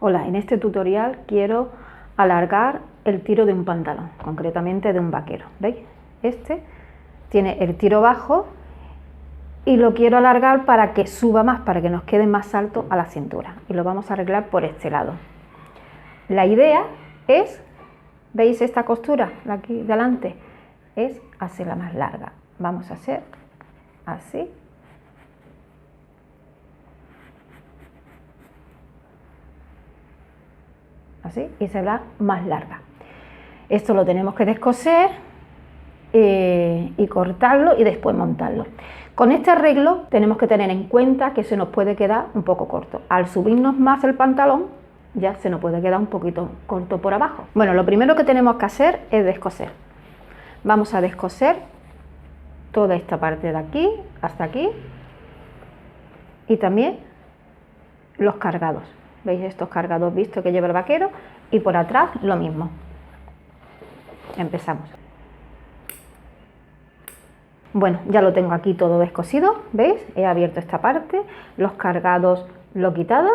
Hola, en este tutorial quiero alargar el tiro de un pantalón, concretamente de un vaquero. ¿Veis? Este tiene el tiro bajo y lo quiero alargar para que suba más, para que nos quede más alto a la cintura. Y lo vamos a arreglar por este lado. La idea es, ¿veis esta costura de aquí delante? Es hacerla más larga. Vamos a hacer así. Así, y se verá más larga. Esto lo tenemos que descoser y cortarlo y después montarlo. Con este arreglo tenemos que tener en cuenta que se nos puede quedar un poco corto. Al subirnos más el pantalón ya se nos puede quedar un poquito corto por abajo. Bueno, lo primero que tenemos que hacer es descoser. Vamos a descoser toda esta parte de aquí hasta aquí y también los cargados. ¿Veis estos cargados vistos que lleva el vaquero? Y por atrás lo mismo. Empezamos. Bueno, ya lo tengo aquí todo descosido, ¿veis? He abierto esta parte, los cargados lo he quitado,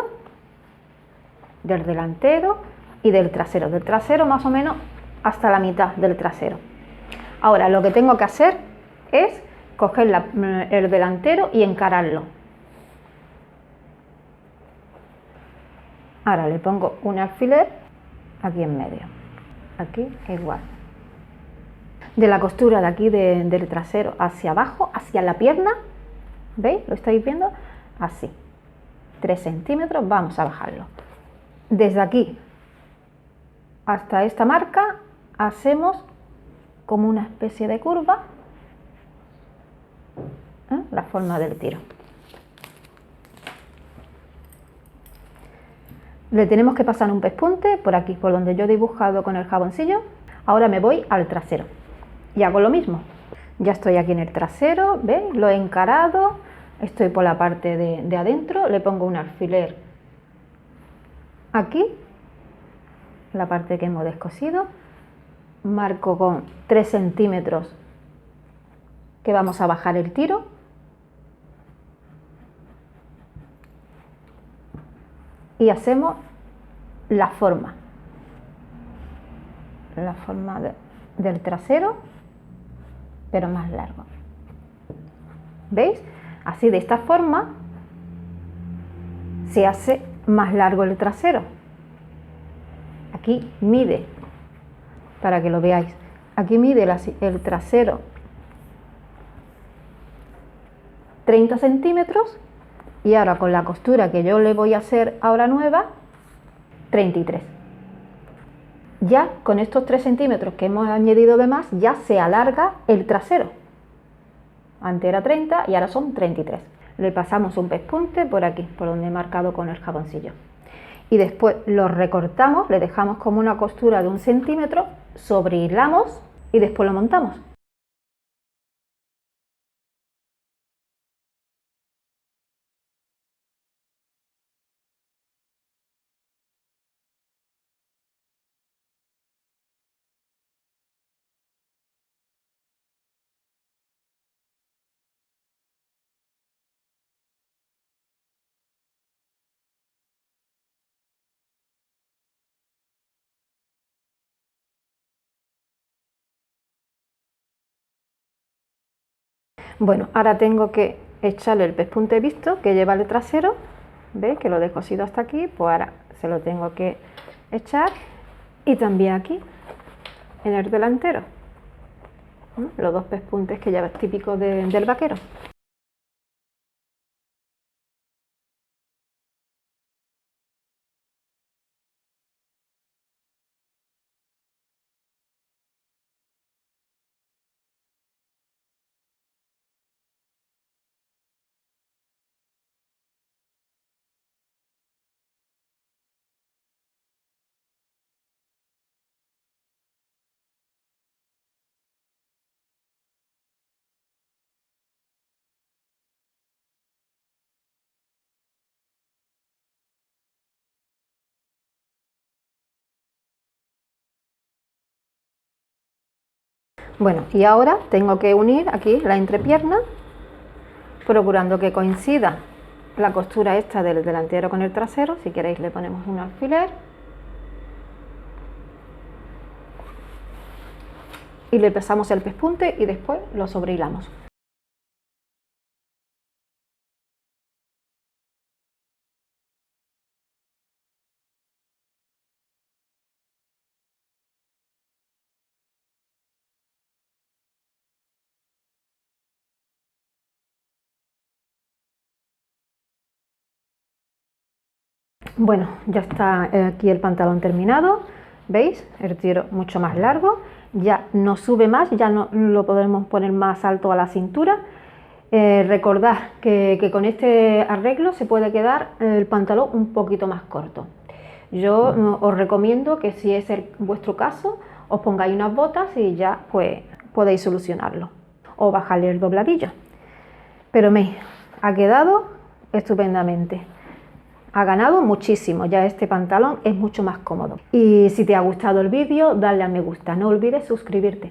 del delantero y del trasero más o menos hasta la mitad del trasero. Ahora lo que tengo que hacer es coger el delantero y encararlo. Ahora le pongo un alfiler aquí en medio, aquí igual. De la costura de aquí del trasero hacia abajo, hacia la pierna, ¿veis? ¿Lo estáis viendo? Así, 3 centímetros, vamos a bajarlo. Desde aquí hasta esta marca hacemos como una especie de curva, la forma del tiro. Le tenemos que pasar un pespunte por aquí, por donde yo he dibujado con el jaboncillo. Ahora me voy al trasero y hago lo mismo. Ya estoy aquí en el trasero, ¿veis? Lo he encarado, estoy por la parte de adentro, le pongo un alfiler aquí, la parte que hemos descosido, marco con 3 centímetros que vamos a bajar el tiro y hacemos la forma del trasero, pero más largo. ¿Veis? Así, de esta forma se hace más largo el trasero. Aquí mide, para que lo veáis, aquí mide el trasero 30 centímetros y ahora con la costura que yo le voy a hacer ahora nueva, 33. Ya con estos 3 centímetros que hemos añadido de más, ya se alarga el trasero. Antes era 30 y ahora son 33. Le pasamos un pespunte por aquí, por donde he marcado con el jaboncillo. Y después lo recortamos, le dejamos como una costura de 1 centímetro, sobrehilamos y después lo montamos. Bueno, ahora tengo que echarle el pespunte visto que lleva el trasero, ¿veis? Que lo he descosido hasta aquí, pues ahora se lo tengo que echar y también aquí, en el delantero, los 2 pespuntes que lleva típicos del vaquero. Bueno, y ahora tengo que unir aquí la entrepierna, procurando que coincida la costura esta del delantero con el trasero. Si queréis le ponemos un alfiler y le pasamos el pespunte y después lo sobrehilamos. Bueno, ya está aquí el pantalón terminado, ¿veis? El tiro mucho más largo, ya no sube más, ya no lo podemos poner más alto a la cintura. Recordad que con este arreglo se puede quedar el pantalón un poquito más corto. Yo os recomiendo que si es vuestro caso, os pongáis unas botas y ya pues podéis solucionarlo, o bajarle el dobladillo. Pero me ha quedado estupendamente. Ha ganado muchísimo, ya este pantalón es mucho más cómodo. Y si te ha gustado el vídeo, dale a me gusta, no olvides suscribirte.